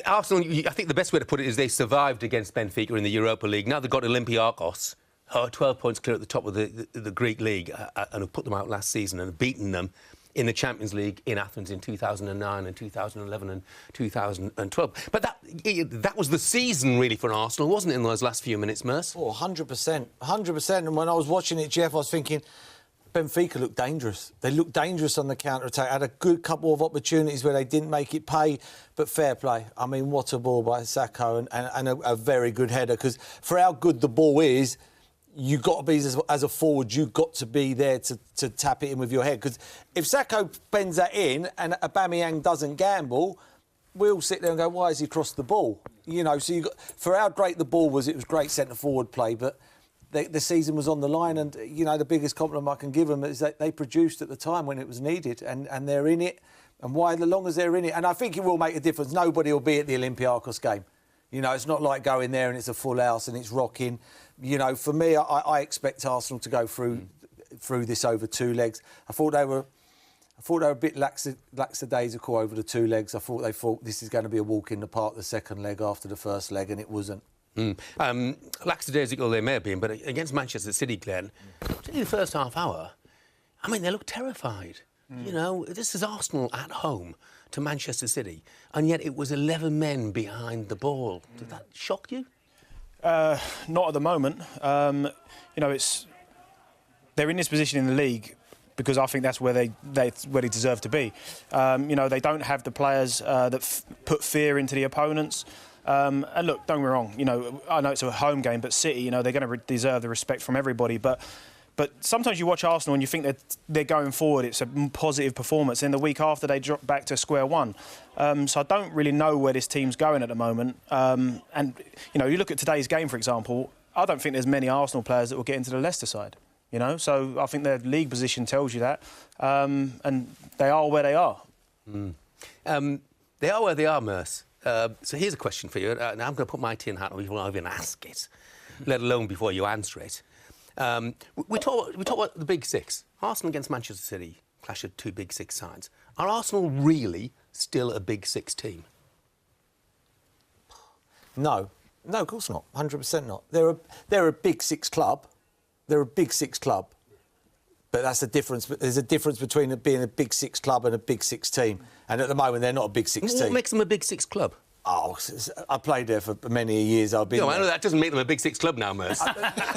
Arsenal, I think the best way to put it is they survived against Benfica in the Europa League. Now they've got Olympiacos, 12 points clear at the top of the Greek league, and have put them out last season and have beaten them in the Champions League in Athens in 2009 and 2011 and 2012. But that was the season, really, for Arsenal, wasn't it, in those last few minutes, Merce? Oh, 100%. 100%. And when I was watching it, Jeff, I was thinking, Benfica looked dangerous. They looked dangerous on the counter-attack. Had a good couple of opportunities where they didn't make it pay, but fair play. I mean, what a ball by Sacco and a very good header, because for how good the ball is, you've got to be, as a forward, you've got to be there to tap it in with your head. Because if Sacco bends that in and Aubameyang doesn't gamble, we'll sit there and go, why has he crossed the ball? You know, so for how great the ball was, it was great centre-forward play, but the season was on the line, and, you know, the biggest compliment I can give them is that they produced at the time when it was needed, and they're in it. And why, as long as they're in it, and I think it will make a difference. Nobody will be at the Olympiacos game. You know, it's not like going there and it's a full house and it's rocking. You know, for me, I expect Arsenal to go through this over 2 legs. I thought they were a bit lackadaisical over the 2 legs. I thought they thought this is going to be a walk in the park, the second leg after the first leg, and it wasn't. Lackadaisical they may have been, but against Manchester City, Glenn, particularly the first half hour, I mean, they looked terrified. You know, this is Arsenal at home to Manchester City, and yet it was 11 men behind the ball. Did that shock you? Not at the moment. You know, they're in this position in the league because I think that's where they deserve to be. You know, they don't have the players that put fear into the opponents. And look, don't get me wrong. You know, I know it's a home game, but City, you know, they're going to deserve the respect from everybody. But sometimes you watch Arsenal and you think that they're going forward, it's a positive performance. Then the week after, they drop back to square one. So I don't really know where this team's going at the moment. And, you know, you look at today's game, for example, I don't think there's many Arsenal players that will get into the Leicester side. You know, so I think their league position tells you that. And they are where they are. They are where they are, Merce. So here's a question for you. Now I'm going to put my tin hat on before I even ask it, let alone before you answer it. We talk about the Big Six. Arsenal against Manchester City, clash of 2 Big Six sides. Are Arsenal really still a Big Six team? No, of course not. 100% not. They're a Big Six club. They're a Big Six club. But that's the difference. There's a difference between it being a Big Six club and a Big Six team. And at the moment, they're not a Big Six team. What makes them a Big Six club? Oh, I played there for many years. I've been. No, I know that doesn't make them a Big Six club now, Merce.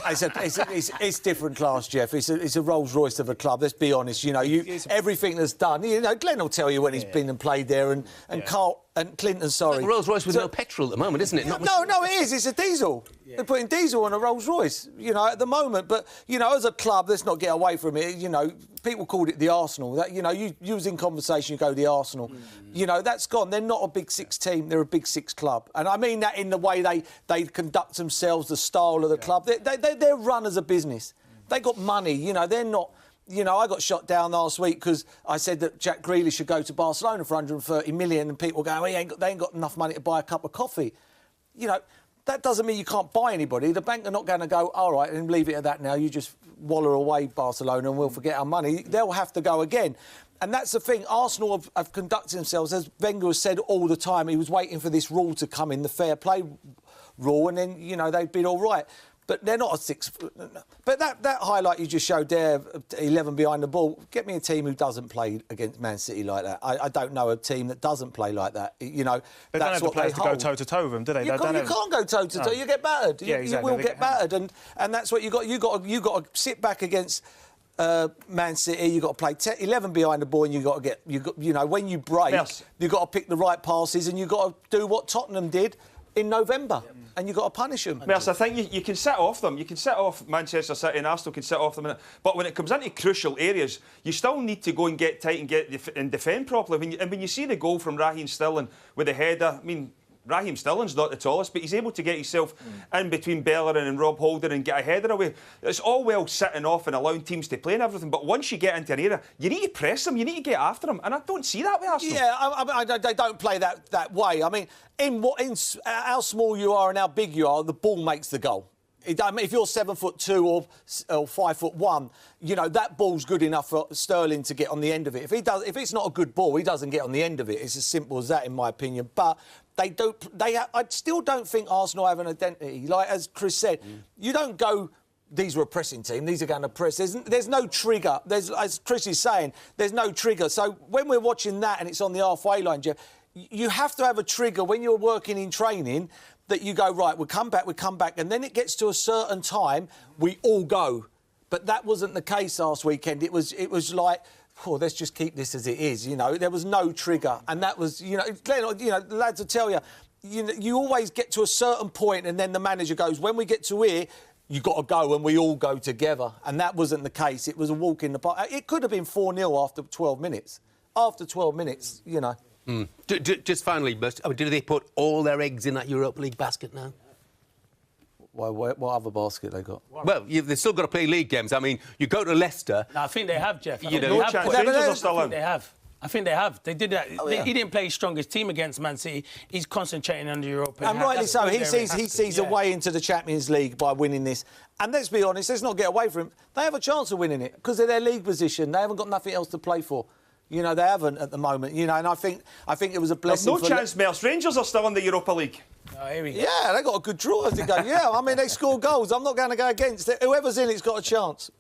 It's different class, Jeff. It's a Rolls Royce of a club. Let's be honest. You know, everything that's done. You know, Glenn will tell you when he's been and played there, and Carl and Clinton. Sorry, it's like Rolls Royce with no petrol at the moment, isn't it? No, it is. It's a diesel. Yeah. They're putting diesel on a Rolls Royce. You know, at the moment. But you know, as a club, let's not get away from it. You know, people called it the Arsenal. That, you know, you was in conversation. You go the Arsenal. You know, that's gone. They're not a Big Six team. They're a Big Six club. And I mean that in the way they conduct themselves, the style of the club. They're run as a business. They got money. You know, they're not. You know, I got shot down last week because I said that Jack Grealish should go to Barcelona for 130 million, and people go, they ain't got enough money to buy a cup of coffee. You know, that doesn't mean you can't buy anybody. The bank are not going to go, all right, and leave it at that now. You just waller away Barcelona and we'll forget our money. They'll have to go again. And that's the thing. Arsenal have conducted themselves, as Wenger has said all the time, he was waiting for this rule to come in, the fair play rule, and then, you know, they've been all right. But they're not a 6... But that highlight you just showed there, 11 behind the ball, get me a team who doesn't play against Man City like that. I don't know a team that doesn't play like that. You know, they that's don't have the players to go toe-to-toe with them, do they? You can't go toe-to-toe. No. You get battered. Yeah, exactly. You will get battered. And that's what you got. You got to sit back against Man City. You've got to play 11 behind the ball, and you've got to get... You know, when you break, you've got to pick the right passes, and you've got to do what Tottenham did in November. And you've got to punish them. Merson, I think you can set off them. You can set off Manchester City, and Arsenal can set off them. But when it comes into crucial areas, you still need to go and get tight and defend properly. And when you see the goal from Raheem Sterling with the header, I mean, Raheem Sterling's not the tallest, but he's able to get himself in between Bellerin and Rob Holding and get a header away. It's all well sitting off and allowing teams to play and everything, but once you get into an area, you need to press them, you need to get after them, and I don't see that with Arsenal. Yeah, they don't play that way. I mean, in how small you are and how big you are, the ball makes the goal. I mean, if you're 7'2" or 5'1", you know that ball's good enough for Sterling to get on the end of it. If it's not a good ball, he doesn't get on the end of it. It's as simple as that, in my opinion. But I still don't think Arsenal have an identity. Like as Chris said, you don't go, these were a pressing team, these are going to press. There's no trigger. As Chris is saying, there's no trigger. So when we're watching that and it's on the halfway line, Jeff, you have to have a trigger when you're working in training that you go, right, we'll come back, and then it gets to a certain time, we all go. But that wasn't the case last weekend. It was like, oh, let's just keep this as it is, you know. There was no trigger, and that was, you know, Glenn, you know, the lads will tell you, you always get to a certain point, and then the manager goes, when we get to here, you got to go, and we all go together. And that wasn't the case. It was a walk in the park. It could have been 4-0 after 12 minutes. After 12 minutes, you know. Just finally, do they put all their eggs in that Europa League basket now? What other basket they got? Well, they've still got to play league games. I mean, you go to Leicester... No, I think they have, Jeff. You know, I think they have. They did that. Oh, yeah. He didn't play his strongest team against Man City. He's concentrating on the Europa. And rightly so. He sees a way into the Champions League by winning this. And let's be honest, let's not get away from him. They have a chance of winning it because of their league position. They haven't got nothing else to play for. You know, they haven't at the moment. You know, and I think it was a blessing. There's no chance, Merson. Rangers are still in the Europa League. Oh, here we go. Yeah, they got a good draw as they go. Yeah, I mean, they score goals. I'm not going to go against it. Whoever's in it's got a chance.